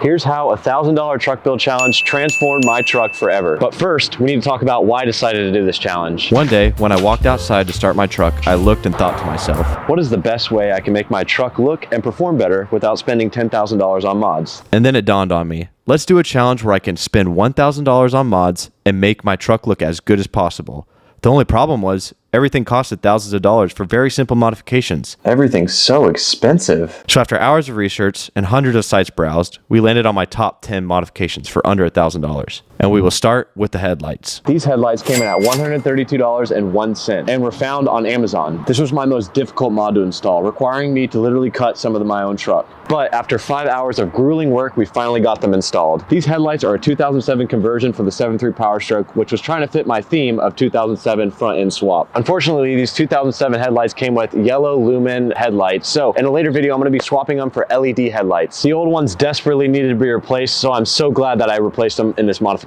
Here's how a $1,000 truck build challenge transformed my truck forever. But first, we need to talk about why I decided to do this challenge. One day, when I walked outside to start my truck, I looked and thought to myself, what is the best way I can make my truck look and perform better without spending $10,000 on mods? and then it dawned on me, let's do a challenge where I can spend $1,000 on mods and make my truck look as good as possible. The only problem was, everything costed thousands of dollars for very simple modifications. Everything's so expensive. So after hours of research and hundreds of sites browsed, we landed on my top 10 modifications for under $1,000. And we will start with the headlights. These headlights came in at $132.01 and were found on Amazon. This was my most difficult mod to install, requiring me to literally cut some of my own truck. But after 5 hours of grueling work, we finally got them installed. These headlights are a 2007 conversion for the 7.3 Powerstroke, which was trying to fit my theme of 2007 front end swap. Unfortunately, these 2007 headlights came with yellow lumen headlights. So in a later video, I'm gonna be swapping them for LED headlights. The old ones desperately needed to be replaced, so I'm so glad that I replaced them in this modification.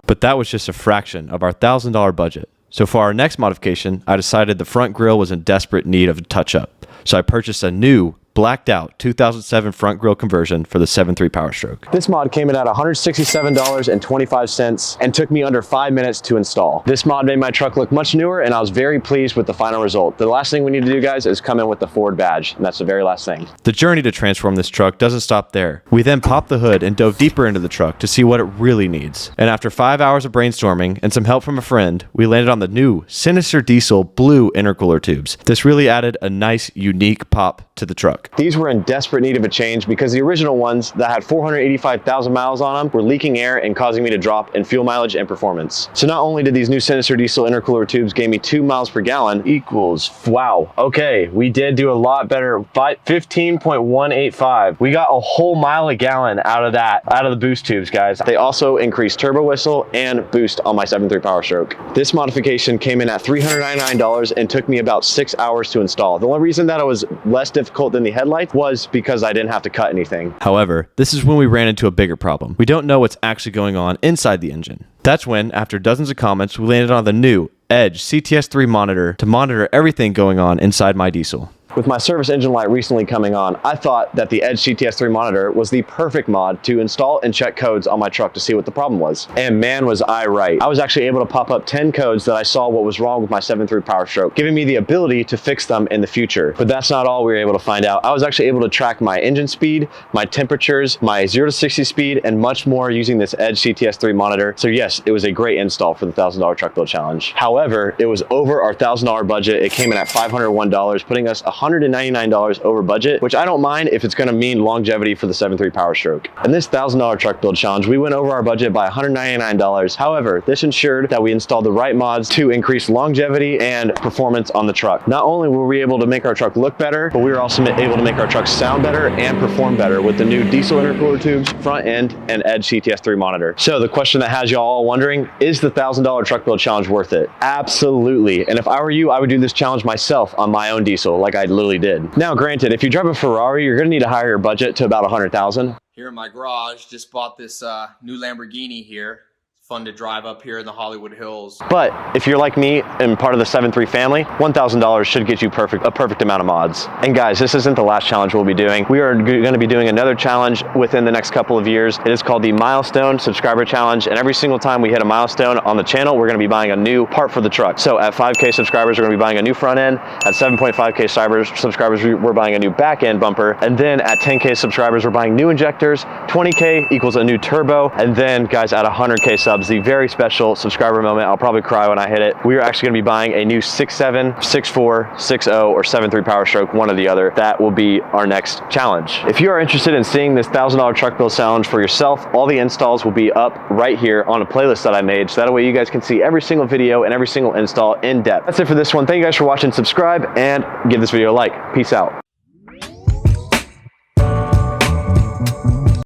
But that was just a fraction of our $1,000 budget. So for our next modification, I decided the front grille was in desperate need of a touch-up. So I purchased a new, blacked out 2007 front grille conversion for the 7.3 Powerstroke. This mod came in at $167.25 and took me under 5 minutes to install. This mod made my truck look much newer, and I was very pleased with the final result. The last thing we need to do, guys, is come in with the Ford badge, and that's the very last thing. The journey to transform this truck doesn't stop there. We then popped the hood and dove deeper into the truck to see what it really needs. And after 5 hours of brainstorming and some help from a friend, we landed on the new Sinister Diesel blue intercooler tubes. This really added a nice, unique pop to the truck. These were in desperate need of a change because the original ones that had 485,000 miles on them were leaking air and causing me to drop in fuel mileage and performance. So not only did these new Sinister Diesel intercooler tubes give me 2 miles per gallon equals, wow, okay, we did do a lot better, 15.185. We got a whole mile a gallon out of the boost tubes, guys. They also increased turbo whistle and boost on my 7.3 Powerstroke. This modification came in at $399 and took me about 6 hours to install. The only reason that it was less difficult than the headlights was because I didn't have to cut anything. However, this is when we ran into a bigger problem. We don't know what's actually going on inside the engine. That's when, after dozens of comments, we landed on the new Edge CTS3 monitor to monitor everything going on inside my diesel. With my service engine light recently coming on, I thought that the Edge CTS3 monitor was the perfect mod to install and check codes on my truck to see what the problem was. And man, was I right. I was actually able to pop up 10 codes that I saw what was wrong with my 7.3 Powerstroke, giving me the ability to fix them in the future. But that's not all we were able to find out. I was actually able to track my engine speed, my temperatures, my 0 to 60 speed, and much more using this Edge CTS3 monitor. So yes, it was a great install for the $1,000 truck build challenge. However, it was over our $1,000 budget. It came in at $501, putting us $199 over budget, which I don't mind if it's going to mean longevity for the 7.3 Powerstroke. In this $1,000 truck build challenge, we went over our budget by $199. However, this ensured that we installed the right mods to increase longevity and performance on the truck. Not only were we able to make our truck look better, but we were also able to make our truck sound better and perform better with the new diesel intercooler tubes, front end, and Edge CTS3 monitor. So the question that has y'all all wondering, is the $1,000 truck build challenge worth it? Absolutely. And if I were you, I would do this challenge myself on my own diesel like I literally did. Now, granted, if you drive a Ferrari, you're going to need to hire your budget to about 100,000. Here in my garage, just bought this new Lamborghini here. Fun to drive up here in the Hollywood Hills. But if you're like me and part of the 7.3 family, $1,000 should get you a perfect amount of mods. And guys, this isn't the last challenge we'll be doing. We are going to be doing another challenge within the next couple of years. It is called the Milestone Subscriber Challenge. And every single time we hit a milestone on the channel, we're going to be buying a new part for the truck. So at 5K subscribers, we're going to be buying a new front end. At 7.5K subscribers, we're buying a new back end bumper. And then at 10K subscribers, we're buying new injectors. 20K equals a new turbo. And then guys, at 100K subs, the very special subscriber moment, I'll probably cry when I hit it, we are actually going to be buying a new 6.7, 6.4, 6.0, or 7.3 Powerstroke, one or the other. That will be our next challenge. If you are interested in seeing this $1,000 truck build challenge for yourself, all the installs will be up right here on a playlist that I made, so that way you guys can see every single video and every single install in depth. That's it for this one. Thank you guys for watching. Subscribe and give this video a like. Peace out.